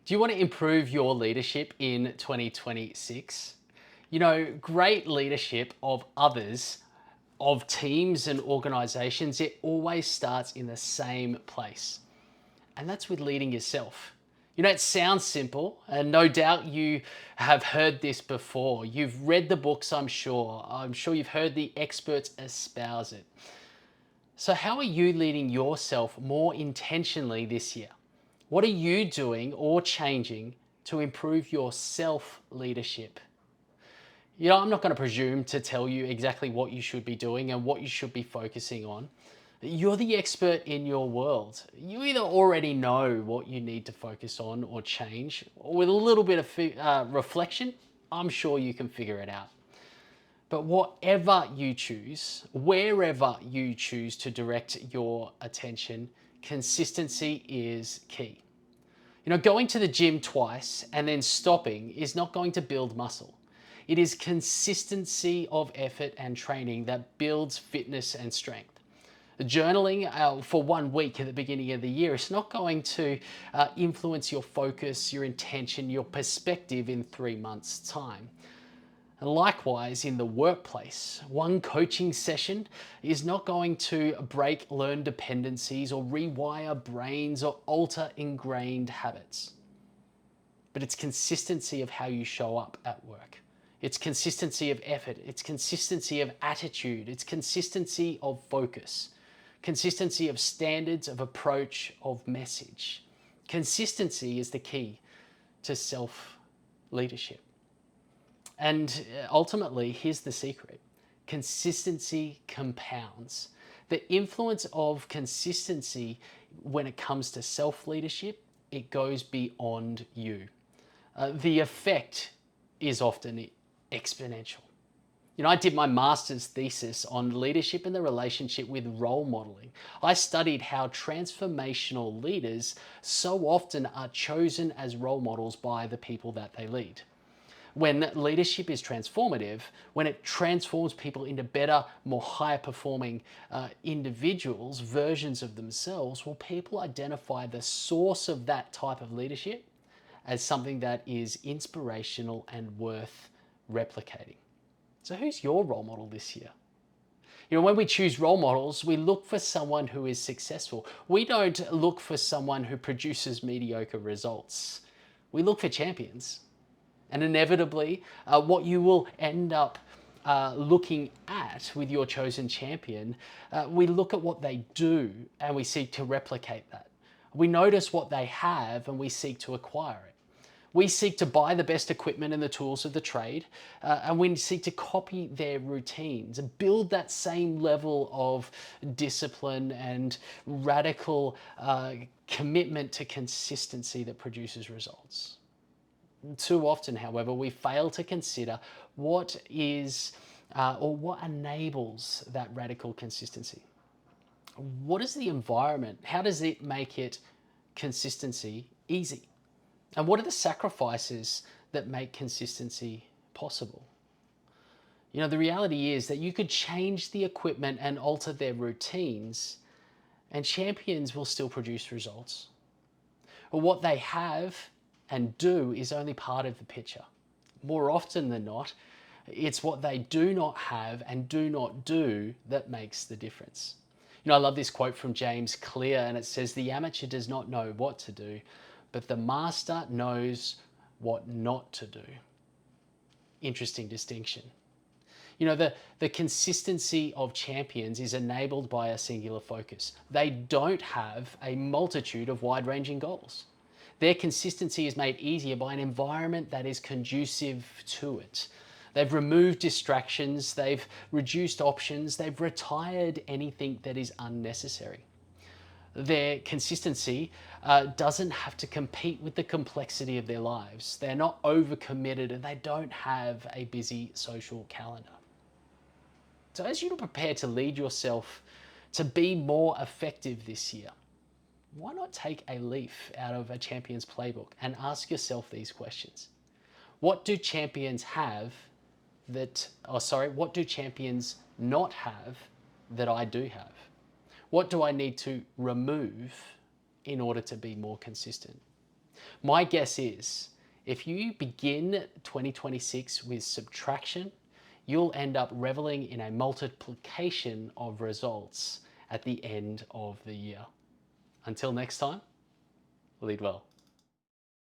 Do you want to improve your leadership in 2026? You know, great leadership of others, of teams and organizations, it always starts in the same place. And that's with leading yourself. You know, it sounds simple, and no doubt you have heard this before. You've read the books, I'm sure. I'm sure you've heard the experts espouse it. So, how are you leading yourself more intentionally this year? What are you doing or changing to improve your self leadership? You know, I'm not going to presume to tell you exactly what you should be doing and what you should be focusing on. You're the expert in your world. You either already know what you need to focus on or change, or with a little bit of reflection, I'm sure you can figure it out. But whatever you choose, wherever you choose to direct your attention, consistency is key. You know, going to the gym twice and then stopping is not going to build muscle. It is consistency of effort and training that builds fitness and strength. Journaling for 1 week at the beginning of the year is not going to influence your focus, your intention, your perspective in 3 months' time. And likewise, in the workplace, one coaching session is not going to break learned dependencies or rewire brains or alter ingrained habits. But it's consistency of how you show up at work. It's consistency of effort. It's consistency of attitude. It's consistency of focus. Consistency of standards, of approach, of message. Consistency is the key to self leadership. And ultimately, here's the secret: consistency compounds. The influence of consistency when it comes to self leadership, it goes beyond you. The effect is often exponential. You know, I did my master's thesis on leadership and the relationship with role modeling. I studied how transformational leaders so often are chosen as role models by the people that they lead. When leadership is transformative, when it transforms people into better, more higher performing individuals, versions of themselves, well, people identify the source of that type of leadership as something that is inspirational and worth replicating. So, who's your role model this year? You know, when we choose role models, we look for someone who is successful. We don't look for someone who produces mediocre results. We look for champions. And inevitably, what you will end up looking at with your chosen champion, we look at what they do and we seek to replicate that. We notice what they have and we seek to acquire it. We seek to buy the best equipment and the tools of the trade, and we seek to copy their routines and build that same level of discipline and radical commitment to consistency that produces results. Too often, however, we fail to consider what is or what enables that radical consistency. What is the environment? How does it make it consistency easy? And what are the sacrifices that make consistency possible? You know, the reality is that you could change the equipment and alter their routines, and champions will still produce results. But what they have and do is only part of the picture. More often than not, it's what they do not have and do not do that makes the difference. You know, I love this quote from James Clear, and it says, "The amateur does not know what to do, but the master knows what not to do." Interesting distinction. You know, the consistency of champions is enabled by a singular focus. They don't have a multitude of wide ranging goals. Their consistency is made easier by an environment that is conducive to it. They've removed distractions, they've reduced options, they've retired anything that is unnecessary. Their consistency doesn't have to compete with the complexity of their lives. They're not overcommitted and they don't have a busy social calendar. So, as you prepare to lead yourself to be more effective this year, why not take a leaf out of a champion's playbook and ask yourself these questions? What do champions have what do champions not have that I do have? What do I need to remove in order to be more consistent? My guess is if you begin 2026 with subtraction, you'll end up reveling in a multiplication of results at the end of the year. Until next time, lead well.